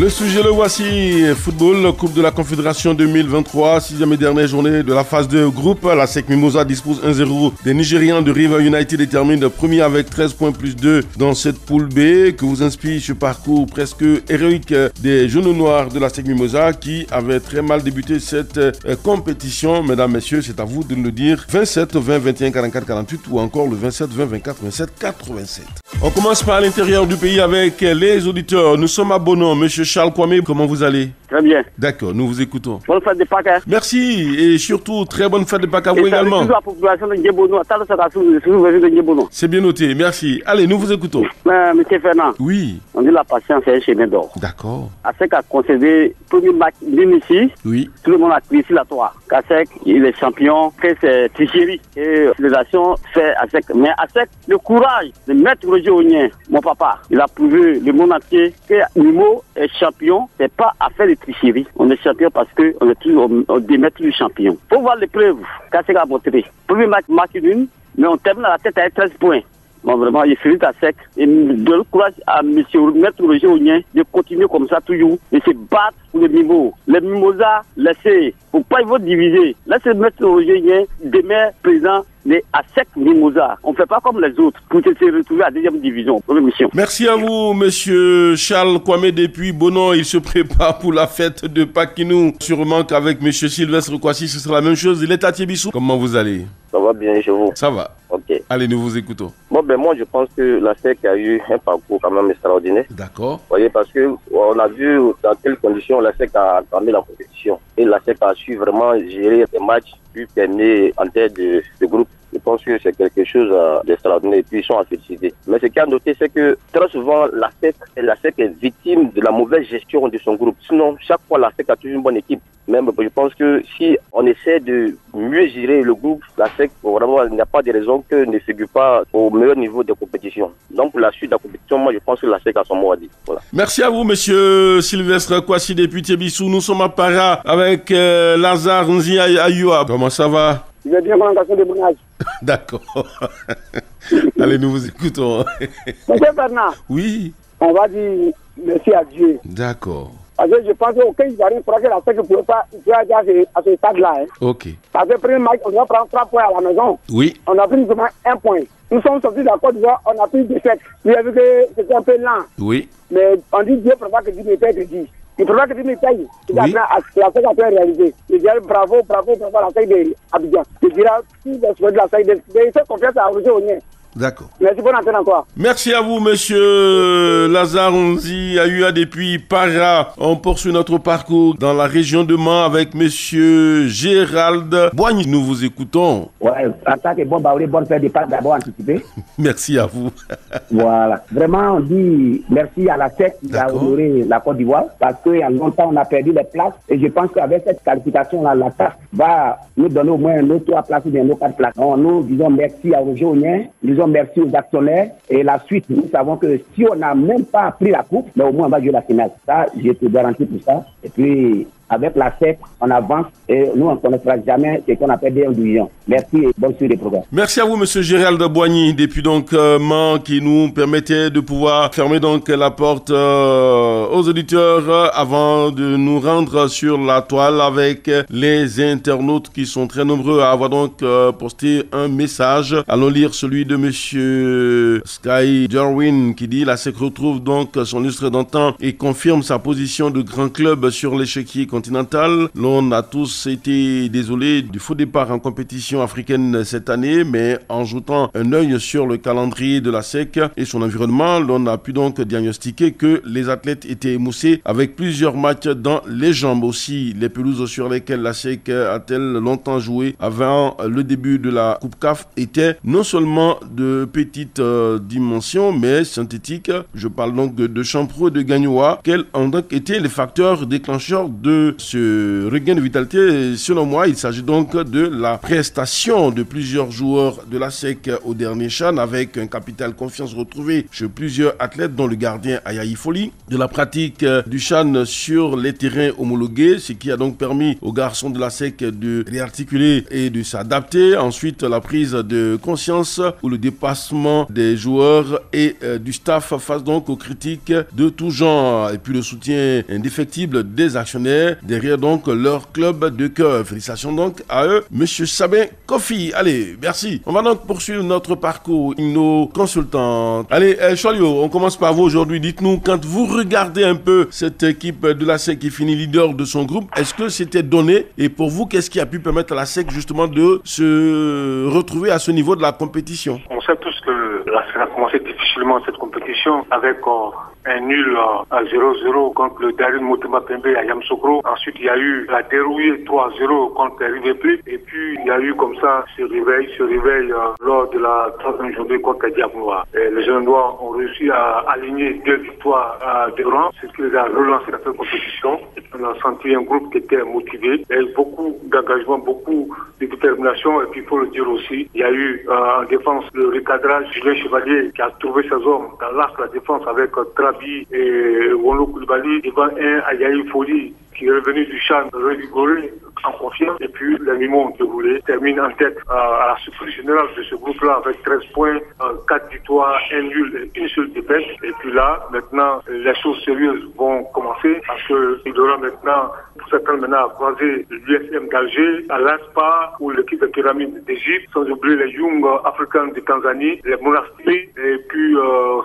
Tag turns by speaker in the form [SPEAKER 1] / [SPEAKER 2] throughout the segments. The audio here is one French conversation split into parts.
[SPEAKER 1] Le sujet le voici, football, Coupe de la Confédération 2023, 6e et dernière journée de la phase 2 groupe. La SEC Mimosa dispose 1-0 des Nigérians de River United et termine premier avec 13 points plus 2 dans cette poule B. Que vous inspire ce parcours presque héroïque des jaunes noirs de la SEC Mimosa qui avait très mal débuté cette compétition. Mesdames, messieurs, c'est à vous de nous le dire. 27, 20, 21, 44, 48 ou encore le 27, 20, 24, 27, 87. On commence par l'intérieur du pays avec les auditeurs. Nous sommes à Bonon. Monsieur Charles Kwame, comment vous allez?
[SPEAKER 2] Très bien.
[SPEAKER 1] D'accord, nous vous écoutons.
[SPEAKER 2] Bonne fête de Pâques. Hein?
[SPEAKER 1] Merci et surtout très bonne fête de Pâques à vous également.
[SPEAKER 2] La population de Ndiébono.
[SPEAKER 1] C'est bien noté, merci. Allez, nous vous écoutons.
[SPEAKER 2] Monsieur Fernand.
[SPEAKER 1] Oui.
[SPEAKER 2] On dit la patience est un chemin d'or.
[SPEAKER 1] D'accord.
[SPEAKER 2] ASEC a concédé le premier match ici.
[SPEAKER 1] Oui.
[SPEAKER 2] Tout le monde a crié sur la toile. ASEC, il est champion, fait ses tricheries. Et la fédération fait ASEC. Mais ASEC, le courage de mettre Roger Ognien, mon papa, il a prouvé le monde entier que Nimo est champion. C'est pas affaire de tricherie. On est champion parce qu'on est toujours au démettre du champion. Faut voir les preuves qu'ASEC a montré. Premier match une, mais on termine à la tête avec 13 points. Bon, vraiment, il félicite ASEC et donne le courage à M. Maître Roger Ognien de continuer comme ça toujours, de se battre pour les Mimos. Les Mimosas, laissez, faut pas ils vont diviser. Laissez Maître Roger Ognien, demain président des ASEC Mimosa. On ne fait pas comme les autres pour se retrouver à la deuxième division, première mission.
[SPEAKER 1] Merci à vous, monsieur Charles Kwame depuis Bonon. Il se prépare pour la fête de Pâques qui nous sûrement qu'avec monsieur Sylvestre Kwasi, ce sera la même chose. Il est à Thiébissou. Comment vous allez?
[SPEAKER 3] Ça va bien chez vous?
[SPEAKER 1] Ça va.
[SPEAKER 3] Ok.
[SPEAKER 1] Allez, nous vous écoutons.
[SPEAKER 3] Bon, moi, je pense que la SEC a eu un parcours quand même extraordinaire.
[SPEAKER 1] D'accord.
[SPEAKER 3] Vous voyez, parce que on a vu dans quelles conditions la SEC a entamé la compétition. Et la SEC a su vraiment gérer les matchs, puis terminer en tête de groupe. Je pense que c'est quelque chose d'extraordinaire et puis ils sont à féliciter. Mais ce qu'il y a à noter, c'est que très souvent, la SEC est victime de la mauvaise gestion de son groupe. Sinon, chaque fois, la SEC a toujours une bonne équipe. Même, je pense que si on essaie de mieux gérer le groupe, la SEC, vraiment, il n'y a pas de raison que ne figure pas au meilleur niveau de compétition. Donc, pour la suite de la compétition, moi, je pense que la SEC a son mot à dire. Voilà. Merci
[SPEAKER 1] à vous, monsieur Sylvestre Kwasi depuis Thiébissou. Nous sommes à Para avec Lazare Nzi Ayoua. Comment ça va?
[SPEAKER 2] Je vais bien prolongation de mon âge.
[SPEAKER 1] D'accord. Allez, nous vous écoutons.
[SPEAKER 2] Monsieur Bernard.
[SPEAKER 1] Oui.
[SPEAKER 2] On va dire merci à Dieu.
[SPEAKER 1] D'accord.
[SPEAKER 2] Parce que je pense qu'aucun Ivoirien pourra que la SEC ne pourrait pas aller à ce stade-là. Hein.
[SPEAKER 1] Ok.
[SPEAKER 2] Parce que le premier match, on doit prendre 3 points à la maison.
[SPEAKER 1] Oui.
[SPEAKER 2] On a pris seulement 1 point. Nous sommes sortis de la Côte d'Ivoire, on a pris 17. Vous avez vu que c'était un peu lent.
[SPEAKER 1] Oui.
[SPEAKER 2] Mais on dit Dieu prévoit que Dieu ne peut être dit. Il faudra que tu me payes.
[SPEAKER 1] Oui.
[SPEAKER 2] La SEC a pu réaliser. Je dirais bravo à la SEC d'Abidjan. Je dirais tout le souhait de la SEC de faire confiance à Roger Ognien.
[SPEAKER 1] D'accord.
[SPEAKER 2] Merci, bonne antenne encore.
[SPEAKER 1] Merci à vous, monsieur Lazare Nzi Ayoua depuis Para. On poursuit notre parcours dans la région de Mans avec monsieur Gérald Boigny. Nous vous écoutons.
[SPEAKER 4] Ouais, en tant que bonne fête de Pâques d'abord anticipé.
[SPEAKER 1] Merci à vous.
[SPEAKER 4] Voilà. Vraiment, on dit merci à la SEC qui a honoré la Côte d'Ivoire parce qu'il y a longtemps, on a perdu les places et je pense qu'avec cette qualification-là, la SAF va nous donner au moins nos 3 places ou bien nos 4 places. Donc, nous disons merci à Roger Ognien, nous disons merci aux actionnaires et la suite, nous savons que si on n'a même pas pris la coupe, mais au moins on va jouer la finale. Ça, je te garantis pour ça. Et puis, avec la SEC, on avance et nous, on ne connaîtra jamais ce qu'on appelle des illusions. Merci et bonne suite des programmes.
[SPEAKER 1] Merci à vous, monsieur Gérald Boigny, depuis donc Mans, qui nous permettait de pouvoir fermer donc la porte aux auditeurs avant de nous rendre sur la toile avec les internautes qui sont très nombreux à avoir donc posté un message. Allons lire celui de monsieur Sky Derwin qui dit: la SEC retrouve donc son lustre d'antan et confirme sa position de grand club sur l'échiquier continental. L'on a tous été désolés du faux départ en compétition africaine cette année, mais en jetant un œil sur le calendrier de la SEC et son environnement, l'on a pu donc diagnostiquer que les athlètes étaient émoussés avec plusieurs matchs dans les jambes. Aussi, les pelouses sur lesquelles la SEC a-t-elle longtemps joué avant le début de la Coupe CAF étaient non seulement de petites dimensions, mais synthétiques. Je parle donc de Champro et de Gagnoa. Quels ont donc été les facteurs déclencheurs de de ce regain de vitalité. Selon moi, il s'agit donc de la prestation de plusieurs joueurs de la SEC au dernier CHAN avec un capital confiance retrouvé chez plusieurs athlètes dont le gardien Ayayi Foli, de la pratique du CHAN sur les terrains homologués, ce qui a donc permis aux garçons de la SEC de réarticuler et de s'adapter. Ensuite, la prise de conscience ou le dépassement des joueurs et du staff face donc aux critiques de tout genre. Et puis le soutien indéfectible des actionnaires derrière donc leur club de cœur. Félicitations donc à eux, Monsieur Sabin Kofi. Allez, merci. On va donc poursuivre notre parcours. Nos consultants. Allez, Cholio, on commence par vous aujourd'hui. Dites-nous, quand vous regardez un peu cette équipe de la SEC qui finit leader de son groupe, est-ce que c'était donné? Et pour vous, qu'est-ce qui a pu permettre à la SEC justement de se retrouver à ce niveau de la compétition?
[SPEAKER 5] On sait tous que la SEC a commencé difficilement cette compétition avec un nul à 0-0 contre le Darin Motema Pembe à Yamoussoukro. Ensuite, il y a eu la dérouillée 3-0 contre Riveplé. Et puis, il y a eu comme ça ce réveil lors de la troisième journée contre Diablois. Les jeunes noirs ont réussi à aligner 2 victoires de rang, ce qui les a relancés dans cette compétition. On a senti un groupe qui était motivé. Il y a eu beaucoup d'engagement, beaucoup de détermination. Et puis, il faut le dire aussi, il y a eu en défense le recadrage Julien Chevalier qui a trouvé ses hommes dans l'arc de la défense avec Trabi et Wolo Koulibaly devant un Ayayi Foli qui est revenu du CHAN revigoré en confiance. Et puis les Mimos ont déroulé, termine en tête à la surprise générale de ce groupe-là avec 13 points, 4 victoires, 1 nul et une seule défaite. Et puis là, maintenant, les choses sérieuses vont commencer parce qu'il y aura maintenant, pour certains maintenant, à croiser l'USM d'Alger, à l'ASPA ou l'équipe de Pyramide d'Égypte, sans oublier les Young Africains de Tanzanie, les Monastir, et puis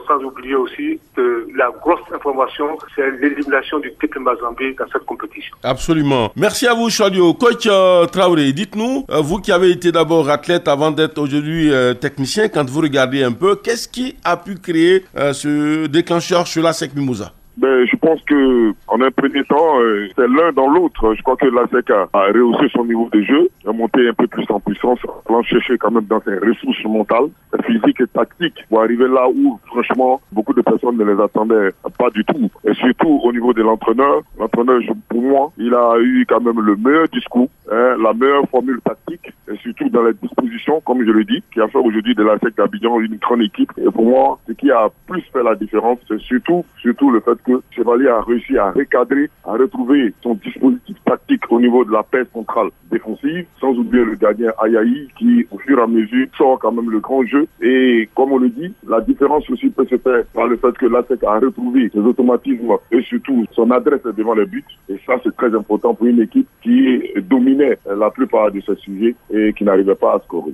[SPEAKER 5] sans oublier aussi que la grosse information, c'est l'élimination du Tekel Mazambi dans cette compétition.
[SPEAKER 1] Absolument. Merci à vous, Cholio. Coach Traoré, dites-nous, vous qui avez été d'abord athlète avant d'être aujourd'hui technicien, quand vous regardez un peu, qu'est-ce qui a pu créer ce déclencheur chez la SEC Mimosa?
[SPEAKER 6] Je pense que en un premier temps, c'est l'un dans l'autre. Je crois que la SEC a rehaussé son niveau de jeu, a monté un peu plus en puissance, allant chercher quand même dans ses ressources mentales, physiques et tactiques, pour arriver là où, franchement, beaucoup de personnes ne les attendaient pas du tout. Et surtout au niveau de l'entraîneur. L'entraîneur, pour moi, il a eu quand même le meilleur discours, la meilleure formule tactique, et surtout dans les dispositions, comme je le dis, qui a fait aujourd'hui de la SEC d'Abidjan une grande équipe. Et pour moi, ce qui a plus fait la différence, c'est surtout le fait que Chevalier a réussi à recadrer, à retrouver son dispositif tactique au niveau de la paix centrale défensive, sans oublier le gardien Ayayi qui, au fur et à mesure, sort quand même le grand jeu. Et comme on le dit, la différence aussi peut se faire par le fait que la SEC a retrouvé ses automatismes et surtout son adresse devant les buts. Et ça, c'est très important pour une équipe qui dominait la plupart de ses sujets et qui n'arrivait pas à scorer.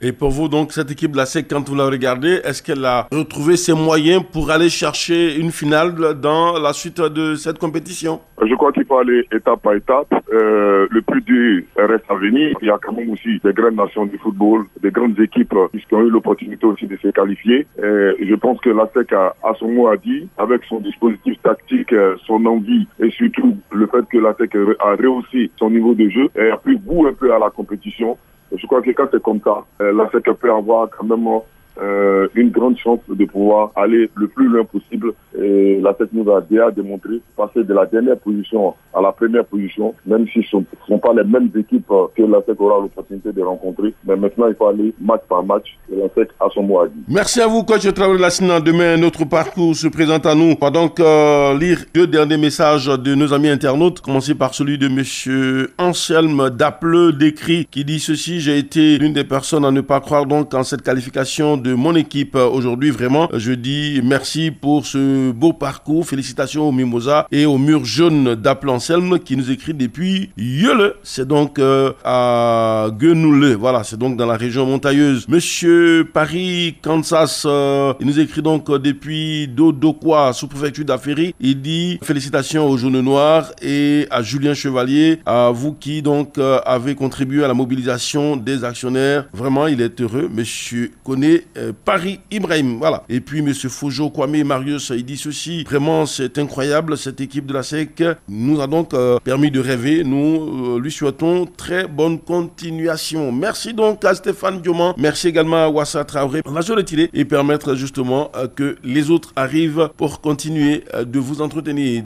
[SPEAKER 1] Et pour vous, donc, cette équipe de la SEC, quand vous la regardez, est-ce qu'elle a retrouvé ses moyens pour aller chercher une finale dans la suite de cette compétition?
[SPEAKER 6] Je crois qu'il faut aller étape par étape. Le plus dur reste à venir. Il y a quand même aussi des grandes nations du football, des grandes équipes qui ont eu l'opportunité aussi de se qualifier. Je pense que la SEC a son mot à dire avec son dispositif tactique, son envie et surtout le fait que la SEC a rehaussé son niveau de jeu et a pris goût un peu à la compétition. Je crois que quand c'est comme ça, la SEC peut avoir quand même une grande chance de pouvoir aller le plus loin possible. Et la SEC nous a déjà démontré passer de la dernière position à la première position, même si ce ne sont pas les mêmes équipes que la SEC aura l'opportunité de rencontrer. Mais maintenant, il faut aller match par match et la SEC a son mot à dire.
[SPEAKER 1] Merci à vous, coach Traoré Lassina. Demain, notre parcours se présente à nous. On va donc lire 2 derniers messages de nos amis internautes. Commencer par celui de monsieur Anselme Dapleux d'écrit qui dit ceci: j'ai été l'une des personnes à ne pas croire donc en cette qualification de mon équipe aujourd'hui. Vraiment, je dis merci pour ce beau parcours. Félicitations au Mimosa et au mur jaune d'Aple Anselme qui nous écrit depuis Yeule. C'est donc à Guenoule. Voilà, c'est donc dans la région montagneuse. Monsieur Paris Kansas, il nous écrit donc depuis Dodokwa, sous-préfecture d'Aféry. Il dit félicitations aux jaunes noirs et à Julien Chevalier, à vous qui donc avez contribué à la mobilisation des actionnaires. Vraiment, il est heureux. Monsieur connaît Paris Ibrahim, voilà. Et puis monsieur Fojo Kwame Marius, il dit ceci: vraiment c'est incroyable, cette équipe de la SEC nous a donc permis de rêver. Nous lui souhaitons très bonne continuation. Merci donc à Stéphane Dioman, merci également à Wassa Traoré. On va se retirer et permettre justement que les autres arrivent pour continuer de vous entretenir.